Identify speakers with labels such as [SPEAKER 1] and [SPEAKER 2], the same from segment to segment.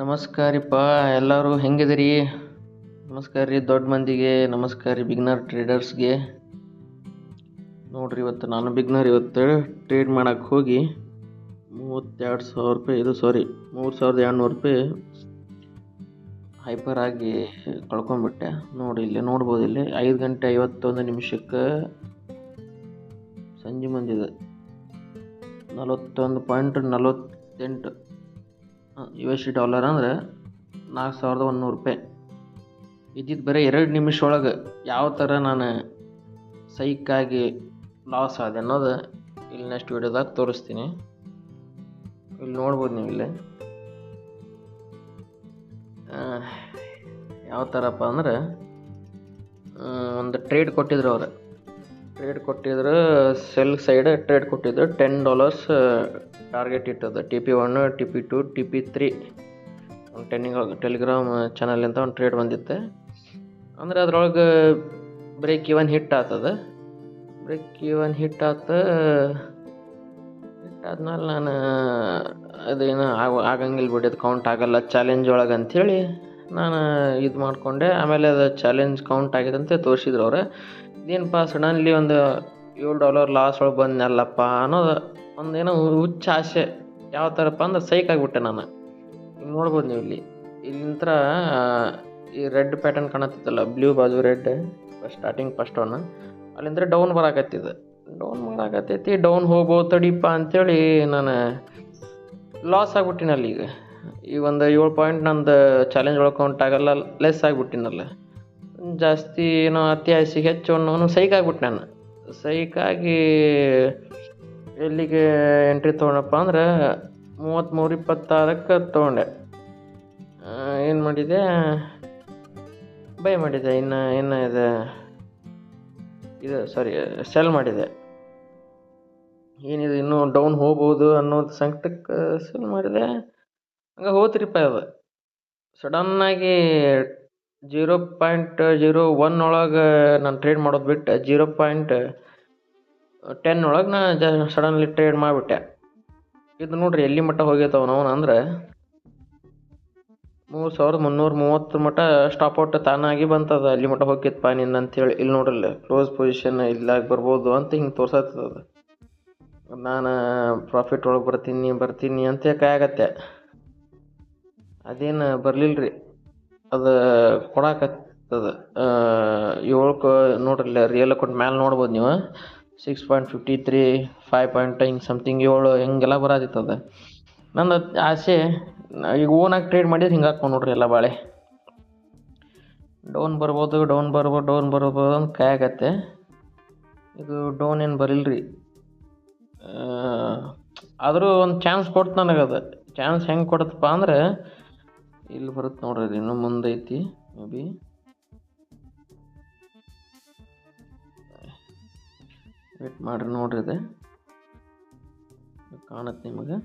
[SPEAKER 1] ನಮಸ್ಕಾರ ರೀ ಎಲ್ಲರೂ ಹೆಂಗಿದಿರಿ? ನಮಸ್ಕಾರ ರೀ ದೊಡ್ಡ ಮಂದಿಗೆ, ನಮಸ್ಕಾರ ರೀ ಬಿಗ್ನರ್ ಟ್ರೇಡರ್ಸ್ಗೆ. ನೋಡ್ರಿ ಇವತ್ತು ನಾನು ಬಿಗ್ನರ್ ಟ್ರೇಡ್ ಮಾಡಕ್ಕೆ ಹೋಗಿ 32,000 ರೂಪಾಯಿ, ಇದು 3,200 ರೂಪಾಯಿ ಹೈಪರ್ ಆಗಿ ಕಳ್ಕೊಂಡ್ಬಿಟ್ಟೆ. ನೋಡಿ ಇಲ್ಲಿ ನೋಡ್ಬೋದು, ಇಲ್ಲಿ 5 ಗಂಟೆ 51 ನಿಮಿಷಕ್ಕೆ ಸಂಜೆ ಮುಂದಿದೆ 41.48 USD ಅಂದ್ರೆ 4,100 ರೂಪಾಯಿ ಇದ್ದಿದ್ದು. ಬರೀ 2 ನಿಮಿಷ ಒಳಗೆ ಯಾವ ಥರ ನಾನು ಸೈಕಾಗಿ ಲಾಸ್ ಆದೆ ಅನ್ನೋದು ಇಲ್ಲಿ ನೆಕ್ಸ್ಟ್ ವಿಡಿಯೋದಾಗ ತೋರಿಸ್ತೀನಿ. ಇಲ್ಲಿ ನೋಡ್ಬೋದು ನೀವು. ಇಲ್ಲಿ ಯಾವ ಥರಪ್ಪ ಅಂದ್ರೆ ಒಂದು ಟ್ರೇಡ್ ಕೊಟ್ಟಿದ್ರು ಸೆಲ್ ಸೈಡ್ ಟ್ರೇಡ್ ಕೊಟ್ಟಿದ್ರು. $10 ಟಾರ್ಗೆಟ್ ಇಟ್ಟದ. TP1, TP2, TP3 ಒಂದು ಟೆಲಿಗ್ರಾಮ್ ಚಾನಲ್ ಅಂತ ಒಂದು ಟ್ರೇಡ್ ಬಂದಿತ್ತೆ. ಅಂದ್ರೆ ಅದ್ರೊಳಗೆ ಬ್ರೇಕ್ ಇವನ್ ಹಿಟ್ ಆದ್ಮೇಲೆ ನಾನು ಅದೇನು ಆಗಂಗಿಲ್ಲ ಬಿಡಿ, ಅದು ಕೌಂಟ್ ಆಗಲ್ಲ ಚಾಲೆಂಜ್ ಒಳಗೆ ಅಂಥೇಳಿ ನಾನು ಇದು ಮಾಡಿಕೊಂಡೆ. ಆಮೇಲೆ ಅದು ಚಾಲೆಂಜ್ ಕೌಂಟ್ ಆಗಿದೆ ಅಂತ ತೋರಿಸಿದ್ರು ಅವ್ರು. ಇದೇನಪ್ಪ ಸಡನ್ಲಿ ಒಂದು $7 ಲಾಸ್ ಒಳಗೆ ಬಂದಲ್ಲಪ್ಪ ಅನ್ನೋದು ಒಂದೇನೋ ಹುಚ್ಚ ಆಸೆ. ಯಾವ ಥರಪ್ಪ ಅಂದ್ರೆ ಸೈಕ್ ಆಗಿಬಿಟ್ಟೆ ನಾನು. ಇಲ್ಲಿ ನೋಡ್ಬೋದು ನೀವು. ಇಲ್ಲಿಂತ್ರ ಈ ರೆಡ್ ಪ್ಯಾಟರ್ನ್ ಕಾಣತ್ತಿತ್ತಲ್ಲ, ಬ್ಲೂ ಬಾಜು ರೆಡ್ ಫಸ್ಟ್ ಒನ್, ಅಲ್ಲಿಂದ ಡೌನ್ ಮಾಡಾಕತ್ತೈತಿ. ಡೌನ್ ಹೋಗ್ಬೋದು ತಡಿಪ ಅಂಥೇಳಿ ನಾನು ಲಾಸ್ ಆಗಿಬಿಟ್ಟಿನಲ್ಲಿ. ಈಗ ಒಂದು 7 ಪಾಯಿಂಟ್ ನಂದು ಚಾಲೆಂಜ್ ಒಳಗೆ ಕೌಂಟ್ ಆಗಲ್ಲ, ಲೆಸ್ ಆಗಿಬಿಟ್ಟಿನಲ್ಲ. ಜಾಸ್ತಿ ಏನೋ ಅತಿ ಆಸೆಗೆ ಹೆಚ್ಚು ಅನ್ನೋನು ಸೈಕ್ ಆಗಿಬಿಟ್ಟು ನಾನು. ಸೈಕಾಗಿ ಎಲ್ಲಿಗೆ ಎಂಟ್ರಿ ತೊಗೊಂಡಪ್ಪ ಅಂದ್ರೆ 33.26ಕ್ಕೆ ತೊಗೊಂಡೆ. ಏನು ಮಾಡಿದೆ, ಬೈ ಮಾಡಿದೆ. ಇನ್ನು ಸೆಲ್ ಮಾಡಿದೆ. ಏನಿದೆ ಇನ್ನೂ ಡೌನ್ ಹೋಗ್ಬೋದು ಅನ್ನೋದು ಸಂಕಟಕ್ಕೆ ಸೆಲ್ ಮಾಡಿದೆ. ಹಂಗೆ ಹೋತ್ರಿಪ್ಪ ಅದು. ಸಡನ್ನಾಗಿ 0.01 ಒಳಗೆ ನಾನು ಟ್ರೇಡ್ ಮಾಡೋದು ಬಿಟ್ಟು 0.10 ಒಳಗೆ ನಾನು ಸಡನ್ಲಿ ಟ್ರೇಡ್ ಮಾಡಿಬಿಟ್ಟೆ. ಇದು ನೋಡ್ರಿ ಎಲ್ಲಿ ಮಟ್ಟ ಹೋಗೈತವ ನಾವು ಅಂದ್ರೆ 3,330 ಮಟ್ಟ ಸ್ಟಾಪ್ ಔಟ್ ತಾನಾಗಿ ಬಂತದ. ಅಲ್ಲಿ ಮಟ್ಟ ಹೋಗಿತ್ತಪ್ಪ ನಿಂದ ಅಂತೇಳಿ. ಇಲ್ಲಿ ನೋಡ್ರಲ್ಲ ಕ್ಲೋಸ್ ಪೊಸಿಷನ್ ಇಲ್ಲಾಗ ಬರ್ಬೋದು ಅಂತ ಹಿಂಗೆ ತೋರ್ಸತ್ತದ. ನಾನು ಪ್ರಾಫಿಟ್ ಒಳಗೆ ಬರ್ತೀನಿ ಅಂತ ಕಾಯಾಗತ್ತೆ. ಅದೇನು ಬರಲಿಲ್ಲ ರೀ, ಅದು ಕೊಡಾಕತ್ತದ. 7 ನೋಡ್ರಲ್ಲ ರಿಯಲ್ ಅಕೌಂಟ್ ಮ್ಯಾಲೆ ನೋಡ್ಬೋದು ನೀವು. 6.53 5 ಹಿಂಗೆ ಸಮಥಿಂಗ್ 7 ಹಿಂಗೆಲ್ಲ ಬರತ್ತಿತ್ತದ. ನಂದು ಆಸೆ ಈಗ ಓನಾಗಿ ಟ್ರೇಡ್ ಮಾಡಿದ್ರೆ ಹಿಂಗೆ ಹಾಕೊಂಡು ನೋಡ್ರಿ ಎಲ್ಲ ಬಾಳೆ ಡೌನ್ ಬರ್ಬೋದು ಅಂತ ಕಾಯಾಗತ್ತೆ. ಇದು ಡೌನ್ ಏನು ಬರಿಲ್ರಿ, ಆದರೂ ಒಂದು ಚಾನ್ಸ್ ಕೊಡ್ತು ನನಗದು. ಚಾನ್ಸ್ ಹೆಂಗೆ ಕೊಡುತ್ತಪ್ಪ ಅಂದ್ರೆ ಇಲ್ಲಿ ಬರುತ್ತೆ ನೋಡ್ರಿ, ಅದು ಇನ್ನೂ ಮುಂದೈತಿ. ಮೇ ಬಿ ವೇಟ್ ಮಾಡಿರಿ ನೋಡ್ರಿ, ಇದೆ ಕಾಣುತ್ತೆ ನಿಮಗೆ.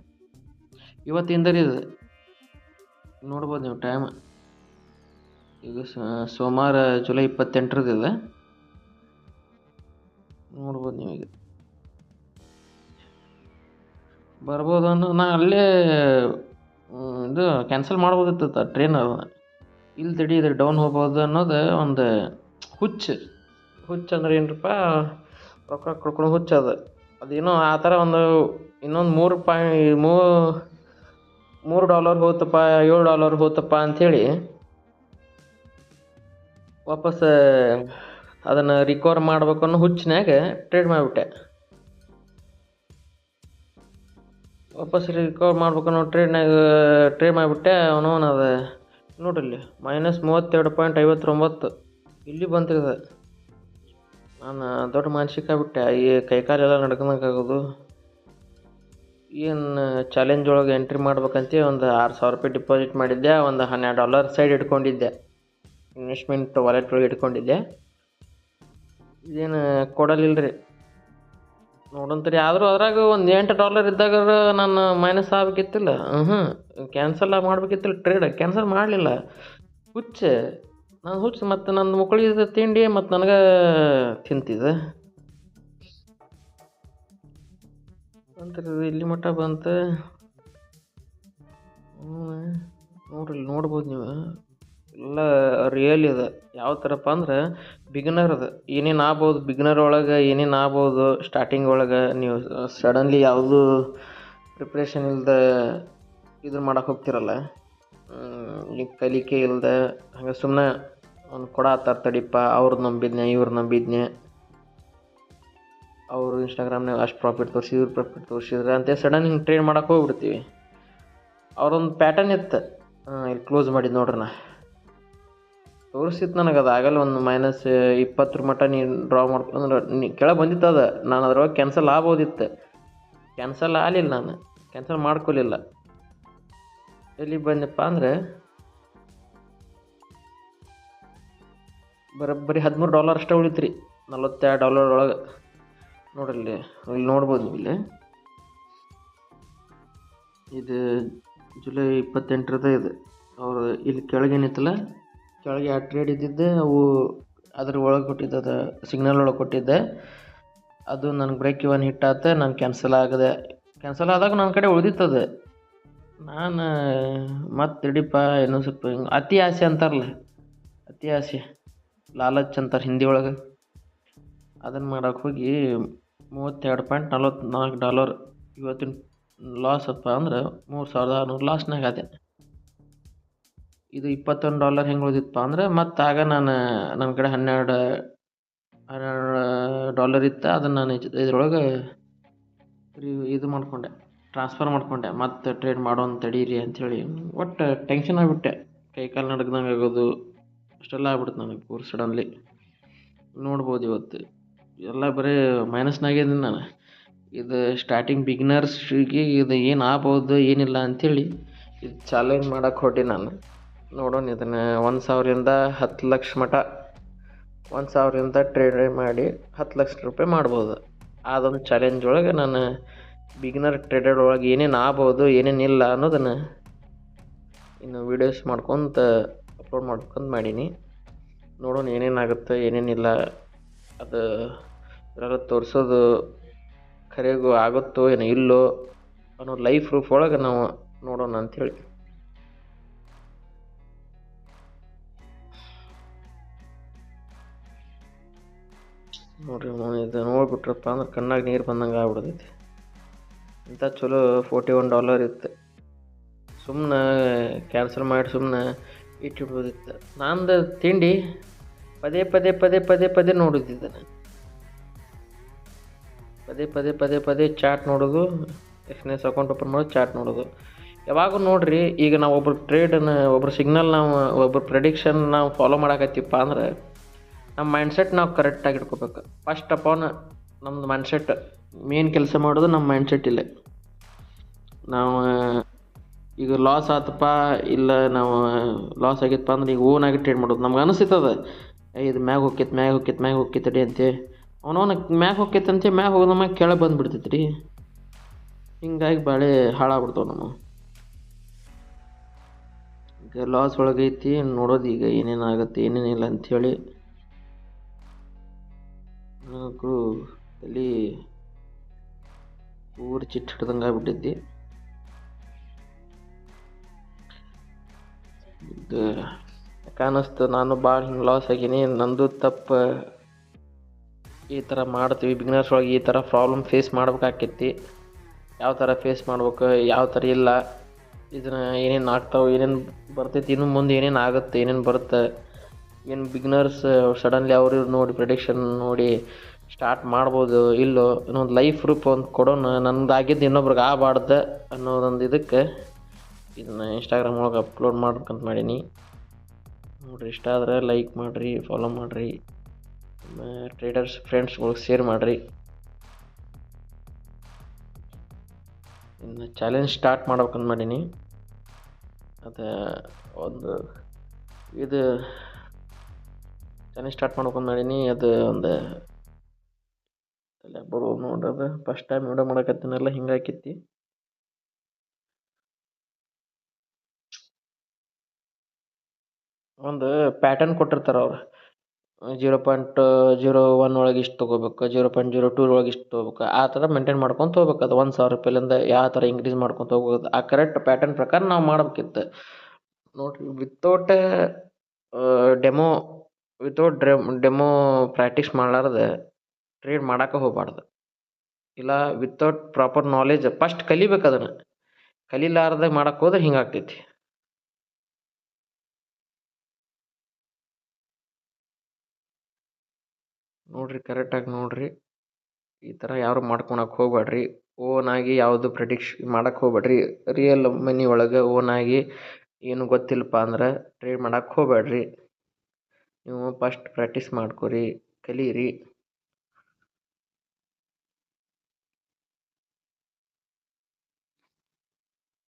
[SPEAKER 1] ಇವತ್ತಿಂದ ಇದು ನೋಡ್ಬೋದು ನೀವು. ಟೈಮ್ ಈಗ ಸೋಮವಾರ ಜುಲೈ 28 ನೋಡ್ಬೋದು ನೀವು. ಈಗ ಬರ್ಬೋದು ಅನ್ನೋ ನಾ ಅಲ್ಲೇ ಇದು ಕ್ಯಾನ್ಸಲ್ ಮಾಡ್ಬೋದಿತ್ತು ಟ್ರೈನ್. ಇಲ್ಲಿ ತಡಿ ಇದು ಡೌನ್ ಹೋಗ್ಬೋದು ಅನ್ನೋದು ಒಂದು ಹುಚ್ಚು ಅಂದ್ರೆ ಏನರಪ್ಪ, ರೊಕ್ಕ ಕಳ್ಕೊಂಡು ಹುಚ್ಚು ಅದೇನೋ ಆ ಥರ. ಒಂದು ಇನ್ನೊಂದು $3 ಹೋತಪ್ಪ, $7 ಹೋತಪ್ಪ ಅಂಥೇಳಿ ವಾಪಸ್ ಅದನ್ನು ರಿಕವರ್ ಮಾಡ್ಬೇಕು ಅನ್ನೋ ಹುಚ್ಚಿನಾಗ ಟ್ರೇಡ್ ಮಾಡಿಬಿಟ್ಟೆ. ವಾಪಸ್ ರಿಕವರ್ ಮಾಡ್ಬೇಕು ಅನ್ನೋ ಟ್ರೇಡ್ ಮಾಡಿಬಿಟ್ಟೆ. ಅದು ನೋಡ್ರಿ -32.59 ಇಲ್ಲಿ ಬಂತಿದೆ. ನಾನು ದೊಡ್ಡ ಮಾನಸಿಕ ಆಗ್ಬಿಟ್ಟೆ. ಈ ಕೈಕಾಲೆಲ್ಲ ನಡ್ಕೊಳಕ್ಕಾಗೋದು. ಏನು ಚಾಲೆಂಜ್ ಒಳಗೆ ಎಂಟ್ರಿ ಮಾಡ್ಬೇಕಂತ ಒಂದು $6,000 ರೂಪಾಯಿ ಡಿಪಾಸಿಟ್ ಮಾಡಿದ್ದೆ. ಒಂದು $12 ಸೈಡ್ ಇಟ್ಕೊಂಡಿದ್ದೆ, ಇನ್ವೆಸ್ಟ್ಮೆಂಟ್ ವಾಲೆಟ್ ಒಳಗೆ ಇಟ್ಕೊಂಡಿದ್ದೆ. ಇದೇನು ಕೊಡಲಿಲ್ಲ ರೀ, ನೋಡಂತ್ರಿ. ಆದರೂ ಅದ್ರಾಗ ಒಂದು $8 ಇದ್ದಾಗ ನಾನು ಮೈನಸ್ ಆಗಬೇಕಿತ್ತಿಲ್ಲ. ಕ್ಯಾನ್ಸಲ್ ಮಾಡಬೇಕಿತ್ತಿಲ್ಲ ಟ್ರೇಡ್. ಕ್ಯಾನ್ಸಲ್ ಮಾಡಲಿಲ್ಲ. ನಾನು ಹುಚ್ಚು. ಮತ್ತು ನನ್ನ ಮಕ್ಕಳಿಗೆ ತಿಂಡಿ ಮತ್ತು ನನಗೆ ತಿಂತಿದ್ದೆ ಅಂತ ಇಲ್ಲಿ ಮಟ್ಟ ಬಂತು. ನೋಡ್ರಿ ಇಲ್ಲಿ ನೋಡ್ಬೋದು ನೀವು ಎಲ್ಲ ರಿಯಲ್ ಇದೆ. ಯಾವ ಥರಪ್ಪ ಅಂದ್ರೆ ಬಿಗಿನರ್ ಅದು ಏನೇನು ಆಗ್ಬೋದು, ಬಿಗಿನರ್ ಒಳಗೆ ಏನೇನು ಆಗ್ಬೋದು. ಸ್ಟಾರ್ಟಿಂಗ್ ಒಳಗೆ ನೀವು ಸಡನ್ಲಿ ಯಾವುದೂ ಪ್ರಿಪ್ರೇಷನ್ ಇಲ್ಲದೆ ಇದನ್ನ ಮಾಡಕ್ಕೆ ಹೋಗ್ತಿರಲ್ಲ, ಈಗ ಕಲಿಕೆ ಇಲ್ಲದೆ ಹಂಗೆ ಸುಮ್ಮನೆ ಒಂದು ಕೊಡತ್ತಾರ ತಡಿಪ, ಅವ್ರದ್ದು ನಂಬಿದ್ನೆ ಇವ್ರು ನಂಬಿದ್ನೆ, ಅವರು ಇನ್ಸ್ಟಾಗ್ರಾಮ್ನಾಗ ಅಷ್ಟು ಪ್ರಾಫಿಟ್ ತೋರಿಸಿ ಇವ್ರು ಪ್ರಾಫಿಟ್ ತೋರಿಸಿದ್ರೆ ಅಂತ ಸಡನ್ ಹಿಂಗೆ ಟ್ರೇಡ್ ಮಾಡಕ್ಕೆ ಹೋಗ್ಬಿಡ್ತೀವಿ. ಅವ್ರೊಂದು ಪ್ಯಾಟರ್ನ್ ಇತ್ತು, ಇಲ್ಲಿ ಕ್ಲೋಸ್ ಮಾಡಿದ್ದು ನೋಡ್ರಿ ನಾ ತೋರಿಸಿತ್ತು ನನಗೆ. ಅದು ಆಗಲ್ಲ ಒಂದು -20 ಮಟ್ಟ ನೀನು ಡ್ರಾ ಮಾಡ್ಕೊಂಡ್ರೆ ಕೆಳಗೆ ಬಂದಿತ್ತು. ಅದು ನಾನು ಅದ್ರೊಳಗೆ ಕ್ಯಾನ್ಸಲ್ ಆಗ್ಬೋದಿತ್ತು, ಕ್ಯಾನ್ಸಲ್ ಆಗಲಿಲ್ಲ, ನಾನು ಕ್ಯಾನ್ಸಲ್ ಮಾಡ್ಕೊಲಿಲ್ಲ. ಎಲ್ಲಿಗೆ ಬಂದಪ್ಪ ಅಂದರೆ ಬರೋಬ್ಬರಿ $13 ಅಷ್ಟೇ ಉಳಿತು ರೀ, $42 ಒಳಗೆ. ನೋಡ್ರಿ ಇಲ್ಲಿ ನೋಡ್ಬೋದು ನೀವು. ಇದು ಜುಲೈ 28ರದ ಇದು. ಅವರು ಇಲ್ಲಿ ಕೆಳಗೇನಿತ್ತಲ್ಲ, ಕೆಳಗೆ ಆ ಟ್ರೇಡ್ ಇದ್ದಿದ್ದೆ ಅವು ಅದ್ರ ಒಳಗೆ ಕೊಟ್ಟಿದ್ದೆ, ಅದು ಸಿಗ್ನಲ್ ಒಳಗೆ ಕೊಟ್ಟಿದ್ದೆ. ಅದು ನನಗೆ ಬ್ರೇಕ್ ಇವನ್ ಹಿಟ್ ಆತ, ನಾನು ಕ್ಯಾನ್ಸಲ್ ಕ್ಯಾನ್ಸಲ್ ಆದಾಗ ನನ್ನ ಕಡೆ ಉಳಿದಿತ್ತದು. ನಾನು ಮತ್ತೆ ಹಿಡಿಪ ಇನ್ನೂ ಸ್ವಲ್ಪ ಹಿಂಗೆ ಅತಿ ಆಸೆ ಅಂತಾರಲ್ಲ, ಅತಿ ಆಸೆ ಲಾಲಚ್ ಅಂತಾರೆ ಹಿಂದಿ ಒಳಗೆ, ಅದನ್ನು ಮಾಡೋಕೆ ಹೋಗಿ $32.44 ಇವತ್ತಿನ ಲಾಸ್ ಅಪ್ಪ ಅಂದ್ರೆ $3,600 ಲಾಸ್ನಾಗ ಅದೇ. ಇದು $21 ಹೆಂಗೆ ಉಳಿದಿತ್ತಪ್ಪ ಅಂದ್ರೆ ಮತ್ತು ಆಗ ನನ್ನ ಕಡೆ $12 ಇತ್ತು. ಅದನ್ನು ನಾನು ಇದ್ರೊಳಗೆ ಇದು ಮಾಡ್ಕೊಂಡೆ, ಟ್ರಾನ್ಸ್ಫರ್ ಮಾಡ್ಕೊಂಡೆ. ಮತ್ತು ಟ್ರೇಡ್ ಮಾಡೋನ್ ತಡೀರಿ ಅಂಥೇಳಿ ಒಟ್ಟು ಟೆನ್ಷನ್ ಆಗಿಬಿಟ್ಟೆ, ಕೈ ಕಾಲು ನಡ್ಗ್ದಂಗೆ ಆಗೋದು ಅಷ್ಟೆಲ್ಲ ಆಗ್ಬಿಡ್ತು ನನಗೆ ಪೂರ್ ಸಡನ್ಲಿ. ನೋಡ್ಬೋದು ಇವತ್ತು ಎಲ್ಲ ಬರೀ ಮೈನಸ್ನಾಗಿದ್ದೀನಿ ನಾನು. ಇದು ಸ್ಟಾರ್ಟಿಂಗ್ ಬಿಗಿನರ್ಸ್ಗೆ ಇದು ಏನು ಆಗ್ಬೋದು ಏನಿಲ್ಲ ಅಂಥೇಳಿ ಇದು ಚಾಲೆಂಜ್ ಮಾಡೋಕೆ ಹೊರಟಿ ನಾನು. ನೋಡೋಣ ಇದನ್ನು 1,000ರಿಂದ 10 ಲಕ್ಷ ಮಟ್ಟ, 1,000ರಿಂದ ಟ್ರೇಡ್ ಮಾಡಿ $10 ಲಕ್ಷ ಮಾಡ್ಬೋದು. ಅದೊಂದು ಚಾಲೆಂಜ್ ಒಳಗೆ ನಾನು ಬಿಗಿನರ್ ಟ್ರೇಡರ್ ಒಳಗೆ ಏನೇನು ಆಗ್ಬೋದು ಏನೇನಿಲ್ಲ ಅನ್ನೋದನ್ನು ಇನ್ನು ವೀಡಿಯೋಸ್ ಮಾಡ್ಕೊತ ಅಪ್ಲೋಡ್ ಮಾಡ್ಕೊಂಡು ಮಾಡೀನಿ. ನೋಡೋಣ ಏನೇನಾಗುತ್ತೆ ಏನೇನಿಲ್ಲ, ಅದು ಯಾರು ತೋರಿಸೋದು ಖರೆಗೂ ಆಗುತ್ತೋ ಏನೋ ಇಲ್ಲೋ ಅನ್ನೋ ಲೈಫ್ ಪ್ರೂಫ್ ಒಳಗೆ ನಾವು ನೋಡೋಣ ಅಂಥೇಳಿ. ನೋಡ್ರಿ ಇದು ನೋಡ್ಬಿಟ್ರಪ್ಪ ಅಂದ್ರೆ ಕಣ್ಣಾಗ ನೀರು ಬಂದಂಗೆ ಆಗ್ಬಿಡ್ತೈತಿ. ಇಂಥ ಚಲೋ $41 ಇತ್ತು, ಸುಮ್ಮನೆ ಕ್ಯಾನ್ಸಲ್ ಮಾಡಿ ಸುಮ್ಮನೆ ಇಟ್ಟಿಡ್ಬೋದಿತ್ತು. ನಂದು ತಿಂಡಿ ಪದೇ ಪದೇ ಪದೇ ಪದೇ ಪದೇ ನೋಡಿದ್ದಿದ್ದೆ ನಾನು, ಪದೇ ಚಾಟ್ ನೋಡೋದು, ಎಕ್ಸ್ನೆಸ್ ಅಕೌಂಟ್ ಓಪನ್ ಮಾಡೋದು, ಚಾಟ್ ನೋಡೋದು. ಯಾವಾಗೂ ನೋಡ್ರಿ, ಈಗ ನಾವು ಒಬ್ಬರು ಸಿಗ್ನಲ್ ಒಬ್ಬರು ಪ್ರೆಡಿಕ್ಷನ್ ನಾವು ಫಾಲೋ ಮಾಡಕತ್ತೀವಪ್ಪ ಅಂದ್ರೆ ನಮ್ಮ ಮೈಂಡ್ಸೆಟ್ ನಾವು ಕರೆಕ್ಟಾಗಿ ಇಟ್ಕೋಬೇಕು. ಫಸ್ಟ್ ಆಫ್ ಆಲ್ ನಮ್ಮದು ಮೈಂಡ್ಸೆಟ್ ಮೇನ್ ಕೆಲಸ ಮಾಡೋದು. ನಮ್ಮ ಮೈಂಡ್ಸೆಟ್ ಇಲ್ಲ, ನಾವು ಈಗ ಲಾಸ್ ಆತಪ್ಪ ಇಲ್ಲ, ನಾವು ಲಾಸ್ ಆಗಿತ್ತಪ್ಪ ಅಂದ್ರೆ ಈಗ ಓನಾಗಿ ಟ್ರೇಡ್ ಮಾಡೋದು. ನಮ್ಗೆ ಅನಿಸ್ತದೆ ಇದು ಮ್ಯಾಗ ಹೋಗ್ತೈತೆ ಅಂತೆ, ಅವನವನ ಮ್ಯಾಗ ಹೋಗ್ತೈತೆ ಮ್ಯಾಗ ಹೋಗೋದ ಮ್ಯಾಗ ಕೆಳಗೆ ಬಂದುಬಿಡ್ತೈತೆ ರೀ. ಹಿಂಗಾಗಿ ಭಾಳ ಹಾಳಾಗ್ಬಿಡ್ತಾವೆ ನಮ್ಮ. ಈಗ ಲಾಸ್ ಒಳಗೈತಿ ನೋಡೋದು, ಈಗ ಏನೇನಾಗುತ್ತೆ ಏನೇನಿಲ್ಲ ಅಂಥೇಳಿ. ನನಗೂ ತಲೆ ಊರು ಚಿಟ್ಟು ಹಿಡ್ದಂಗೆ ಆಗ್ಬಿಟ್ಟಿದ್ದಿ. ಇದು ಯಾಕೆ ಅನ್ನಿಸ್ತು, ನಾನು ಭಾಳ ಹಿಂಗೆ ಲಾಸ್ ಆಗೀನಿ, ನಂದು ತಪ್ಪು. ಈ ಥರ ಮಾಡ್ತೀವಿ ಬಿಗಿನರ್ಸ್ ಒಳಗೆ, ಈ ಥರ ಪ್ರಾಬ್ಲಮ್ ಫೇಸ್ ಮಾಡ್ಬೇಕಾಕೈತಿ. ಯಾವ ಥರ ಫೇಸ್ ಮಾಡ್ಬೇಕು, ಯಾವ ಥರ ಇಲ್ಲ, ಇದನ್ನು ಏನೇನು ಆಗ್ತಾವೆ, ಏನೇನು ಬರ್ತೈತಿ, ಇನ್ನು ಮುಂದೆ ಏನೇನು ಆಗುತ್ತೆ, ಏನೇನು ಬರುತ್ತೆ, ಏನು ಬಿಗಿನರ್ಸ್ ಸಡನ್ಲಿ ಅವ್ರು ನೋಡಿ ಪ್ರೆಡಿಕ್ಷನ್ ನೋಡಿ ಸ್ಟಾರ್ಟ್ ಮಾಡ್ಬೋದು ಇಲ್ಲೋ, ಇನ್ನೊಂದು ಲೈಫ್ ಪ್ರೂಫ್ ಒಂದು ಕೊಡೋಣ. ನನ್ನದಾಗಿದ್ದು ಇನ್ನೊಬ್ರಿಗೆ ಆಗಬಾರ್ದು ಅನ್ನೋದೊಂದು ಇದಕ್ಕೆ ಇದನ್ನು ಇನ್ಸ್ಟಾಗ್ರಾಮ್ ಒಳಗೆ ಅಪ್ಲೋಡ್ ಮಾಡ್ಬೇಕಂತ ಮಾಡೀನಿ. ನೋಡಿರಿ, ಇಷ್ಟ ಆದರೆ ಲೈಕ್ ಮಾಡಿರಿ, ಫಾಲೋ ಮಾಡಿರಿ, ಟ್ರೇಡರ್ಸ್ ಫ್ರೆಂಡ್ಸ್ಗಳಿಗೆ ಶೇರ್ ಮಾಡಿರಿ. ಇನ್ನು ಚಾಲೆಂಜ್ ಸ್ಟಾರ್ಟ್ ಮಾಡ್ಬೇಕಂತ ಮಾಡೀನಿ. ಅದು ಒಂದು ಇದು ಚಾಲೆಂಜ್ ಸ್ಟಾರ್ಟ್ ಮಾಡ್ಬೇಕಂತ ಮಾಡೀನಿ. ಅದು ಒಂದು ಬರೋ ನೋಡೋದು ಫಸ್ಟ್ ಟೈಮ್ ವಿಡಿಯೋ ಮಾಡಕತ್ತೀನಲ್ಲ, ಹಿಂಗಾಕೈತಿ. ಒಂದು ಪ್ಯಾಟರ್ನ್ ಕೊಟ್ಟಿರ್ತಾರೆ ಅವ್ರು, 0.01 ಒಳಗೆ ಇಷ್ಟು ತೊಗೋಬೇಕು, 0.02 ಒಳಗೆ ಇಷ್ಟು ತೊಗೋಬೇಕು, ಆ ಥರ ಮೇಂಟೈನ್ ಮಾಡ್ಕೊತ ಹೋಗ್ಬೇಕು. ಅದು $1,000 ಯಾವ ಥರ ಇನ್ಕ್ರೀಸ್ ಮಾಡ್ಕೊತ ಹೋಗೋದು, ಆ ಕರೆಕ್ಟ್ ಪ್ಯಾಟರ್ನ್ ಪ್ರಕಾರ ನಾವು ಮಾಡ್ಬೇಕಿತ್ತು. ನೋಡ್ರಿ ಡೆಮೋ ವಿತೌಟ್ ಡೆಮೋ ಪ್ರಾಕ್ಟೀಸ್ ಮಾಡ್ಲಾರ್ದೆ ಟ್ರೇಡ್ ಮಾಡಕ್ಕೆ ಹೋಗ್ಬಾರ್ದು. ಇಲ್ಲ ವಿತೌಟ್ ಪ್ರಾಪರ್ ನಾಲೆಜ್ ಫಸ್ಟ್ ಕಲಿಬೇಕು ಅದನ್ನು. ಕಲಿಲಾರ್ದೆ ಮಾಡಕ್ಕೆ ಹೋದ್ರೆ ಹಿಂಗಾಗ್ತೈತಿ. ನೋಡ್ರಿ ಕರೆಕ್ಟಾಗಿ ನೋಡ್ರಿ. ಈ ಥರ ಯಾರು ಮಾಡ್ಕೊಳಕ್ಕೆ ಹೋಗ್ಬೇಡ್ರಿ. ಓನಾಗಿ ಯಾವುದು ಮಾಡಕ್ಕೆ ಹೋಗ್ಬೇಡ್ರಿ. ರಿಯಲ್ ಮನಿ ಒಳಗೆ ಓನಾಗಿ ಏನು ಗೊತ್ತಿಲ್ಲಪ್ಪ ಅಂದ್ರೆ ಟ್ರೇಡ್ ಮಾಡಕ್ಕೆ ಹೋಗ್ಬೇಡ್ರಿ. ನೀವು ಫಸ್ಟ್ ಪ್ರಾಕ್ಟೀಸ್ ಮಾಡ್ಕೊರಿ, ಕಲೀರಿ.